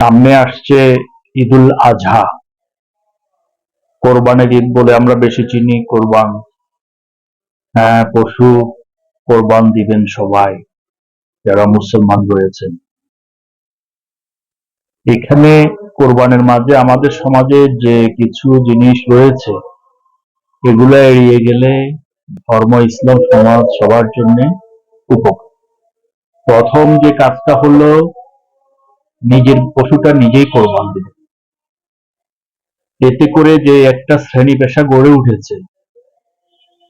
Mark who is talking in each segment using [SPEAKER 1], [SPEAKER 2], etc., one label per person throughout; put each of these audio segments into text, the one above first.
[SPEAKER 1] সামনে আসছে ঈদুল আজহা। কোরবানের ঈদ বলে আমরা বেশি চিনি কোরবান। হ্যাঁ, পশু কোরবান দিবেন সবাই যারা মুসলমান রয়েছেন। এখানে কোরবানের মাঝে আমাদের সমাজে যে কিছু জিনিস রয়েছে এগুলো এড়িয়ে গেলে ধর্ম ইসলাম সমাজ সবার জন্য উপকার। প্রথম যে কাজটা হলো নিজের পশুটা নিজেই কোরবান দিবে। এতে করে যে একটা শ্রেণী পেশা গড়ে উঠেছে,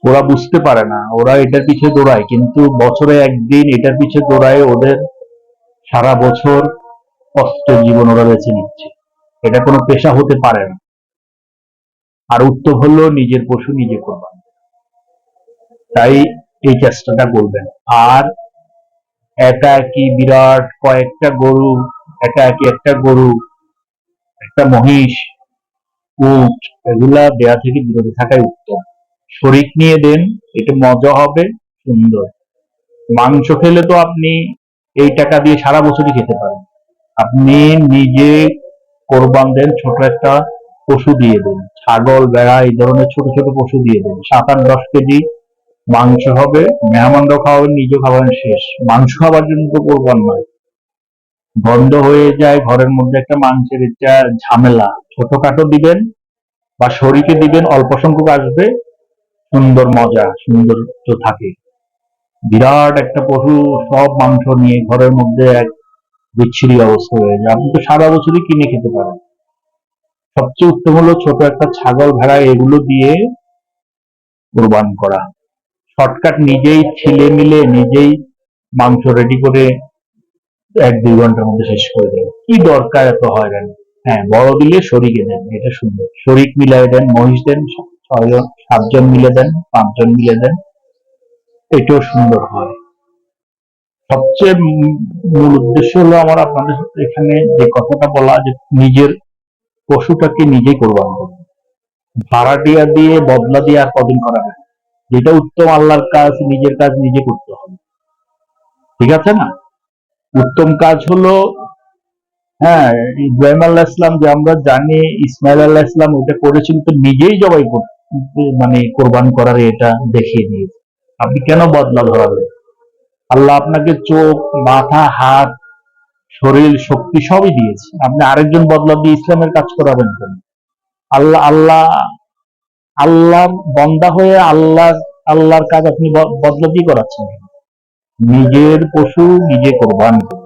[SPEAKER 1] ওরা বুঝতে পারে না, ওরা এটার পিছে দৌড়ায়, কিন্তু বছরে একদিন এটার পিছে দৌড়ায় ওদের সারা বছর কষ্টের জীবন ওরা বেছে নিচ্ছে। এটা কোনো পেশা হতে পারে না। আর উত্তম হলো নিজের পশু নিজে কোরবান। তাই এই চেষ্টাটা করবেন। আর একা একই বিরাট কয়েকটা গরু, একা একই একটা গরু, একটা মহিষ, উট, এগুলা দেয়া থেকে বিরত থাকাই উত্তম। শরীক নিয়ে দেন, এটা মজা হবে, সুন্দর। মাংস খেলে তো আপনি এই টাকা দিয়ে সারা বছরই খেতে পারেন। আপনি নিজে কোরবান দেন, ছোট একটা পশু দিয়ে দেন, ছাগল, ভেড়া, এই ধরনের ছোট ছোট পশু দিয়ে দেন। 7-8-10 কেজি মাংস হবে, মেহমানরাও খাওয়াবেন, নিজেও খাওয়াবেন, শেষ। মাংস খাওয়ার জন্য তো কোরবান নয়, গন্ধ হয়ে যায় ঘরের মধ্যে, একটা মাংসের একটা ঝামেলা। ছোটখাটো দিবেন বা শরীকে দিবেন, অল্প সংখ্যক আসবে, সুন্দর মজা, সৌন্দর্য থাকে। বিরাট একটা পশু সব মাংস নিয়ে ঘরের মধ্যে এক বিচ্ছিরি অবস্থা হয়ে যায়। আপনি তো সারা বছরই কিনে খেতে পারেন। সবচেয়ে উত্তম হলো ছোট একটা ছাগল, ভেড়া, এগুলো দিয়ে কোরবান করা। শর্টকাট, নিজেই ছিলে মিলে নিজেই মাংস রেডি করে 1-2 ঘন্টার মধ্যে শেষ করে দেন। কি দরকার এত হয়রান? হ্যাঁ, বড় দিলে শরীকে দেন, এটা সুন্দর। শরীক মিলাই দেন, মহিষ দেন, 6জন 7জন মিলে দেন, 5জন মিলে দেন, এটাও সুন্দর হয়। সবচেয়ে মূল উদ্দেশ্য হলো আমার আপনাদের এখানে যে কথাটা বলা, যে নিজের পশুটাকে নিজেই কোরবান করবে। ভাড়াটিয়া দিয়ে বদলা দিয়ে আর কদিন করাবে? যেটা উত্তম, আল্লাহর কাজ, নিজের কাজ নিজে করতে হবে। ঠিক আছে না? উত্তম কাজ হলো, হ্যাঁ, ইব্রাহিম আল্লাহ ইসলাম, যে আমরা জানি ইসমাইল আল্লাহ ইসলাম ওটা করেছিল, তো নিজেই জবাই করতে, মানে কোরবান করার এটা দেখিয়ে দিয়েছে। আপনি কেন বদলা ধরাবেন? আল্লাহ আপনাকে চোখ, মাথা, হাত, শরীর, শক্তি সবই দিয়েছে, আপনি আরেকজন বদলা দিয়ে ইসলামের কাজ করাবেন কেন? আল্লাহ আল্লাহ আল্লাহর বন্দা হয়ে আল্লাহর কাজ আপনি বদলা দিয়ে করাচ্ছেন। নিজের পশু নিজে কোরবান করুন।